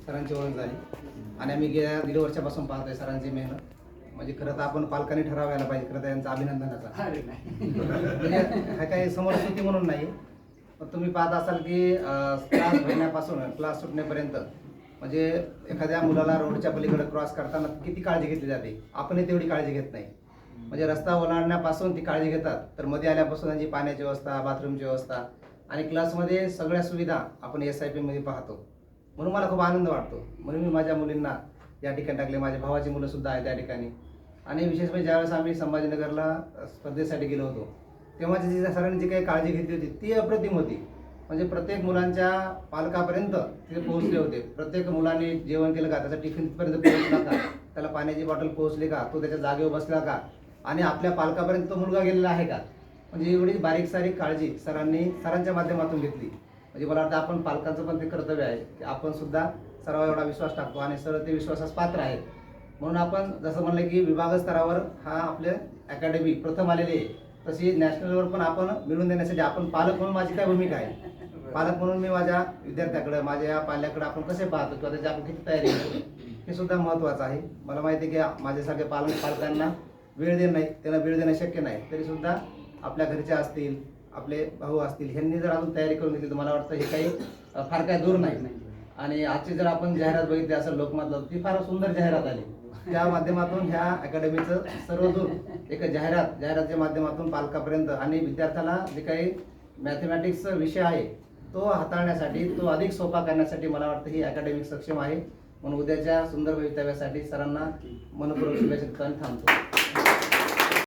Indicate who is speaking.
Speaker 1: सरांची ओळख झाली आणि आम्ही गेल्या 1.5 वर्षापासून पाहतोय सरांची मेहनत. म्हणजे खरं तर आपण पालकांनी ठरावायला पाहिजे, खरं तर यांचं अभिनंदनाचा. म्हणजे हा काही समोरस्थिती म्हणून नाही, पण तुम्ही पाहत असाल की क्लास भरण्यापासून क्लास सुटण्यापर्यंत म्हणजे एखाद्या मुलाला रोडच्या पलीकडे क्रॉस करताना किती काळजी घेतली जाते, आपणही तेवढी काळजी घेत नाही. म्हणजे रस्ता ओलांडण्यापासून ती काळजी घेतात, तर मध्ये आल्यापासून त्यांची पाण्याची व्यवस्था, बाथरूमची व्यवस्था आणि क्लासमध्ये सगळ्या सुविधा आपण SIP मध्ये पाहतो. म्हणून मला खूप आनंद वाटतो. म्हणून मी माझ्या मुलींना या ठिकाणी टाकले. माझ्या भावाची मुलं सुद्धा आहेत त्या ठिकाणी. आणि विशेष म्हणजे ज्यावेळेस आम्ही संभाजीनगरला स्पर्धेसाठी गेलो होतो, तेव्हा जी सरांनी जी काही काळजी घेतली होती ती अप्रतिम होती. म्हणजे प्रत्येक मुलांच्या पालकापर्यंत ते पोहोचले होते. प्रत्येक मुलांनी जेवण केलं का, त्याचा टिफिन पर्यंत पोहोचला का, त्याला पाण्याची बॉटल पोहोचली का, तो त्याच्या जागेवर बसला का आणि आपल्या पालकापर्यंत तो मुलगा गेलेला आहे का. म्हणजे एवढी बारीक सारीक काळजी सरांच्या माध्यमातून घेतली. म्हणजे मला वाटतं आपण पालकांचं पण ते कर्तव्य आहे की आपण सुद्धा सरांवर एवढा विश्वास टाकतो आणि सर ते विश्वासास पात्र आहेत. म्हणून आपण जसं म्हणलं की विभाग स्तरावर हा आपल्या अकॅडमी प्रथम आलेली आहे, तशी नॅशनलवर पण आपण मिळवून देण्यासाठी आपण पालक म्हणून माझी काय भूमिका आहे. पालक म्हणून मी माझ्या विद्यार्थ्याकडे, माझ्या पाल्याकडे आपण कसे पाहतो किंवा त्याची आपण किती तयारी करतो हे सुद्धा महत्त्वाचं आहे. मला माहिती आहे की माझ्यासारखे पालकांना वेळ देणं नाही, त्यांना वेळ देणं शक्य नाही, तरीसुद्धा आपल्या घरचे असतील, आपले भाऊ असतील, ह्यांनी जर अजून तयारी करून घेतली तर मला वाटतं हे काही फार काय दूर नाही. आणि आजची जर आपण जाहिरात बघितली असेल लोकमतला, ती फार सुंदर जाहिरात आली. त्या माध्यमातून ह्या अकॅडमीचं सर्वदूर एक जाहिरातीच्या माध्यमातून पालकापर्यंत आणि विद्यार्थ्याला जे काही मॅथमॅटिक्सचा विषय आहे तो हाताळण्यासाठी, तो अधिक सोपा करण्यासाठी मला वाटतं ही अकॅडमी सक्षम आहे. म्हणून उद्याच्या सुंदर भवितव्यासाठी सरांना मनपूर्वक शुभेच्छा देतो आणि थांबतो.